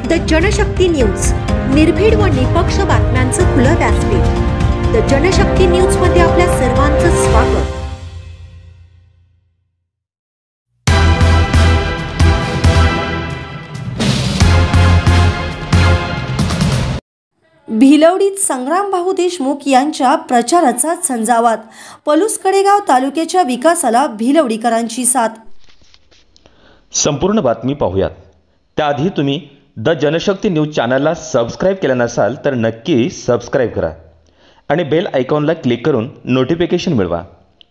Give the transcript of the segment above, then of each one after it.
The Janshakti news, निर्भीड व निपक्ष बातम्यांचं खुलं व्यासपीठ। द जनशक्ती न्यूज मध्ये आपल्या सर्वांचं स्वागत। भिलवडीत संग्रामभाऊ देशमुख यांच्या प्रचाराचा झंझावात। पलूस कडेगाव तालुक्याच्या विकासाला भिलवडीकरांची साथ। संपूर्ण बातमी पाहूयात त्याआधी तुम्ही द जनशक्ती न्यूज चॅनलला सबस्क्राइब केलं नसाल तर नक्की सबस्क्राइब करा आणि बेल आयकॉनला क्लिक करून नोटिफिकेशन मिळवा,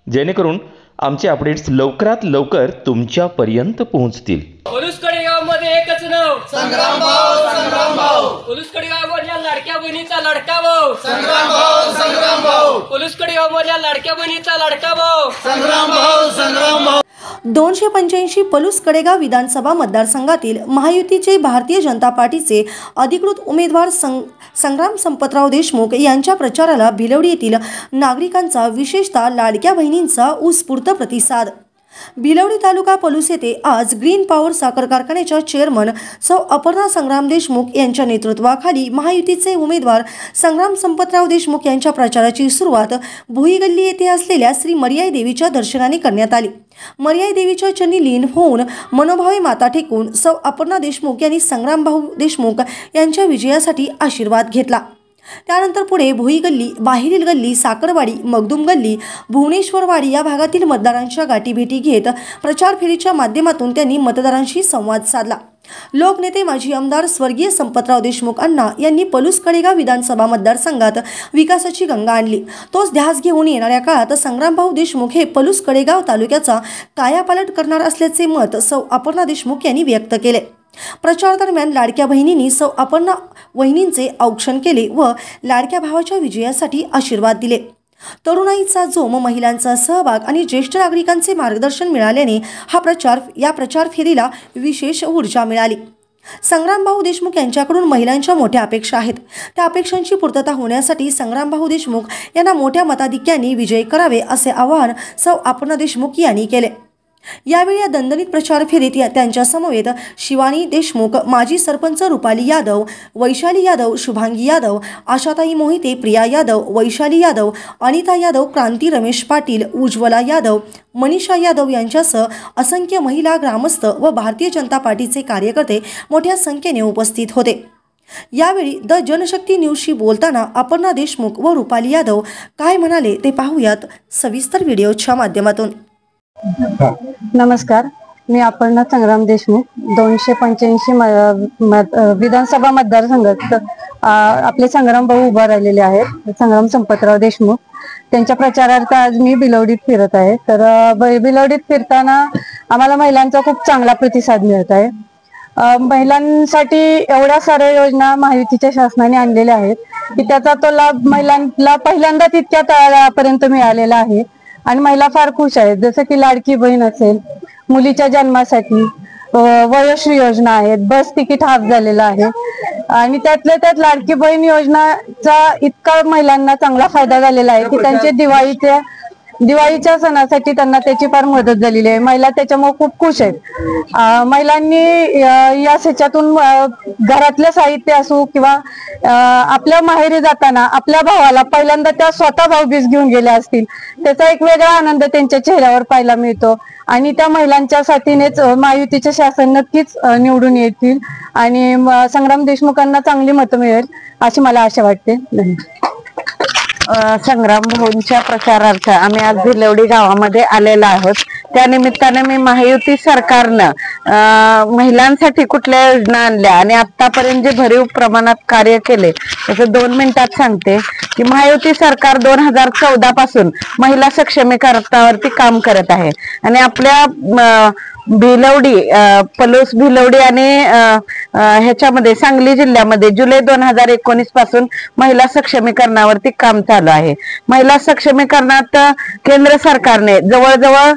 जेणेकरून आमचे अपडेट्स लवकरात लवकर तुमच्यापर्यंत पोहोचतील। पलूस कडेगावमध्ये एकच नाव संग्रामभाऊ, संग्रामभाऊ। पलूस कडेगावमधल्या लाडक्या बहिणीचा लाडका भाऊ संग्रामभाऊ, संग्रामभाऊ। पलूस कडेगावमधल्या लाडक्या बहिणीचा लाडका भाऊ संग्रामभाऊ, संग्रामभाऊ। 285 पलूस कडेगाव विधानसभा मतदारसंघातील महायुतीचे भारतीय जनता पार्टीचे अधिकृत उमेदवार संग्राम संपतराव देशमुख यांच्या प्रचाराला भिलवडी येथील नागरिकांचा, विशेषतः लाडक्या बहिणींचा उत्स्फूर्त प्रतिसाद। भिलवडी तालुका पलूस येथे आज ग्रीन पॉवर साखर कारखान्याच्या चेअरमन सौ अपर्णा संग्राम देशमुख यांच्या नेतृत्वाखाली महायुतीचे उमेदवार संग्राम संपतराव देशमुख यांच्या प्रचाराची सुरुवात भुईगल्ली येथे असलेल्या श्री मर्याई देवीच्या दर्शनाने करण्यात आली। मर्याई देवीच्या चरणी लीन होऊन मनोभावे माथा टेकून सौ अपर्णा देशमुख यांनी संग्रामभाऊ देशमुख यांच्या विजयासाठी आशीर्वाद घेतला। त्यानंतर पुढे भुईगल्ली, बाहेरील गल्ली, साखरवाडी, मगदुम गल्ली, भुवनेश्वरवाडी या भागातील मतदारांच्या गाठीभेटी घेत प्रचार फेरीच्या माध्यमातून त्यांनी मतदारांशी संवाद साधला। लोकनेते माजी आमदार स्वर्गीय संपतराव देशमुख अण्णा यांनी पलूस कडेगाव विधानसभा मतदारसंघात विकासाची गंगा आणली। तोच ध्यास घेऊन येणाऱ्या काळात संग्रामभाऊ देशमुख हे पलूस कडेगाव तालुक्याचा कायापालट करणार असल्याचे मत सौ अपर्णा देशमुख यांनी व्यक्त केले। प्रचार दरम्यान लाडक्या बहिणींनी सौ अपर्णा वहिनींचे औक्षण केले व लाडक्या भावाच्या विजयासाठी आशीर्वाद दिले। तरुणाईचा जोम, महिलांचा सहभाग आणि ज्येष्ठ नागरिकांचे मार्गदर्शन मिळाल्याने या प्रचार फेरीला विशेष ऊर्जा मिळाली। संग्रामभाऊ देशमुख यांच्याकडून महिलांच्या मोठ्या अपेक्षा आहेत। त्या अपेक्षांची पूर्तता होण्यासाठी संग्रामभाऊ देशमुख यांना मोठ्या मताधिक्याने विजयी करावे असे आवाहन सौ अपर्णा देशमुख यांनी केले। यावेळी या दणदणीत प्रचार फेरीत त्यांच्या समवेत शिवानी देशमुख, माजी सरपंच रुपाली यादव, वैशाली यादव, शुभांगी यादव, आशाताई मोहिते, प्रिया यादव, वैशाली यादव, अनिता यादव, क्रांती रमेश पाटील, उज्ज्वला यादव, मनीषा यादव यांच्यासह असंख्य महिला, ग्रामस्थ व भारतीय जनता पार्टीचे कार्यकर्ते मोठ्या संख्येने उपस्थित होते। यावेळी द जनशक्ती न्यूजशी बोलताना अपर्णा देशमुख व रुपाली यादव काय म्हणाले ते पाहूयात सविस्तर व्हिडिओच्या माध्यमातून। नमस्कार, मी अपर्णा संग्राम देशमुख, 285 विधानसभा मतदारसंघात आपले संग्रामभाऊ उभा राहिलेले आहेत। संग्राम संपतराव देशमुख त्यांच्या प्रचारार्थ आज मी भिलवडीत फिरत आहे। तर भिलवडीत फिरताना आम्हाला महिलांचा खूप चांगला प्रतिसाद मिळत आहे। महिलांसाठी एवढ्या साऱ्या योजना महायुतीच्या शासनाने आणलेल्या आहेत की त्याचा तो लाभ महिलांना पहिल्यांदा तितक्या तळागाळापर्यंत मिळालेला आहे आणि महिला फार खुश आहेत। जसं की लाडकी बहीण असेल, मुलीच्या जन्मासाठी वयोश्री योजना आहेत, बस तिकीट हाफ झालेला आहे आणि त्यातल्या त्यात लाडकी बहीण योजनाचा इतका महिलांना चांगला फायदा झालेला आहे की त्यांचे दिवाळीच्या सणासाठी त्यांना त्याची फार मदत झालेली आहे। महिला त्याच्यामुळे खूप खुश आहेत। महिलांनी या ह्याच्यातून घरातलं साहित्य असो किंवा आपल्या माहेरी जाताना आपल्या भावाला पहिल्यांदा त्या स्वतः भाऊबीज घेऊन गेल्या असतील, त्याचा एक वेगळा आनंद त्यांच्या चेहऱ्यावर पाहायला मिळतो आणि त्या महिलांच्या साथीनेच महायुतीचे शासन नक्कीच निवडून येतील आणि संग्राम देशमुखांना चांगली मतं मिळेल अशी मला आशा वाटते। संग्राम भाऊंच्या प्रचारार्थ आम्ही आज भिलवडी गावामध्ये आलेलो आहोत। त्या निमित्ताने मी महायुती सरकारनं महिलांसाठी कुठल्या योजना आणल्या आणि आतापर्यंत जे भरीव प्रमाणात कार्य केले त्याचं 2 मिनिटात सांगते की महायुती सरकार 2014 पासून महिला सक्षमीकरणावरती काम करत आहे आणि आपल्या भिलवडी, पलूस, भिलवडी आणि ह्याच्यामध्ये सांगली जिल्ह्यामध्ये जुलै 2019 पासून महिला सक्षमीकरणावरती काम चालू आहे। महिला सक्षमीकरणात केंद्र सरकारने जवळजवळ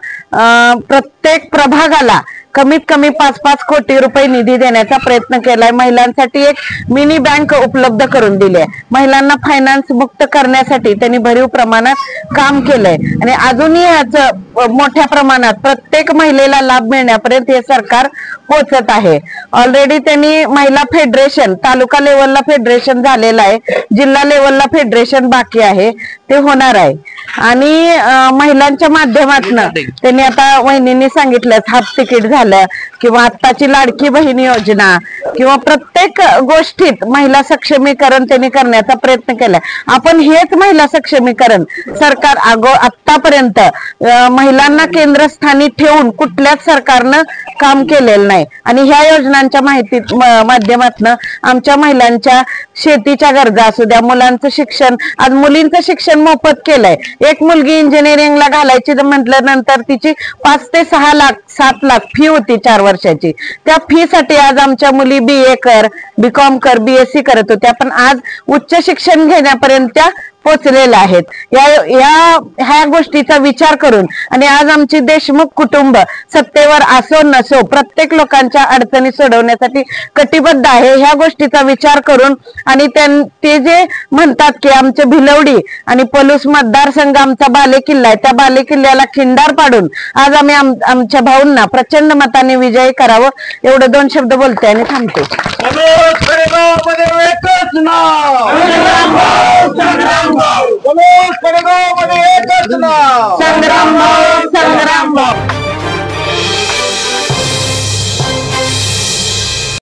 प्रत्येक प्रभागाला कमीत कमी 5-5 कोटी रुपये निधी देण्याचा प्रयत्न केलाय। महिलांसाठी एक मिनी बँक उपलब्ध करून दिली आहे। महिलांना फायनान्स मुक्त करण्यासाठी त्यांनी भरीव प्रमाणात काम केलंय आणि अजूनही याचं मोठ्या प्रमाणात प्रत्येक महिलेला लाभ मिळण्यापर्यंत हे सरकार पोचत आहे. ऑलरेडी त्यांनी महिला फेडरेशन तालुका लेवलला फेडरेशन झालेलं आहे, जिल्हा लेवलला फेडरेशन बाकी आहे, ते होणार आहे. आणि महिलांच्या माध्यमातून त्यांनी आता वहिनींनी सांगितलं हाफ तिकीट झालं किंवा आत्ताची लाडकी बहीण योजना किंवा प्रत्येक गोष्टीत महिला सक्षमीकरण त्यांनी करण्याचा प्रयत्न केलाय. आपण हेच महिला सक्षमीकरण सरकार आतापर्यंत महिलांना केंद्रस्थानी ठेवून कुठल्याच सरकारनं काम केलेलं नाही. आणि ह्या योजनांच्या माध्यमातून आमच्या महिलांच्या शेतीच्या गरजा असू द्या, मुलांचं शिक्षण, आज मुलींचं शिक्षण मोफत केलंय. एक मुलगी इंजिनिअरिंगला घालायची म्हटलं नंतर तिची 5 ते 6 लाख 7 लाख फी होती 4 वर्षाची. त्या फी साठी आज आमच्या मुली BA कर, BCom कर, BSc करत होत्या, पण आज उच्च शिक्षण घेण्यापर्यंत त्या पोचलेल्या आहेत. ह्या गोष्टीचा विचार करून आणि आज आमची देशमुख कुटुंब सत्तेवर असो नसो प्रत्येक लोकांच्या अडचणी सोडवण्यासाठी कटिबद्ध आहे. ह्या गोष्टीचा विचार करून आणि ते जे म्हणतात की आमचे भिलवडी आणि पलूस मतदारसंघ आमचा बालेकिल्ला आहे, त्या बालेकिल्ल्याला खिंडार पाडून आज आम्ही आमच्या भाऊंना प्रचंड मताने विजयी करावं, एवढं 2 शब्द बोलते आणि थांबते. संग्राम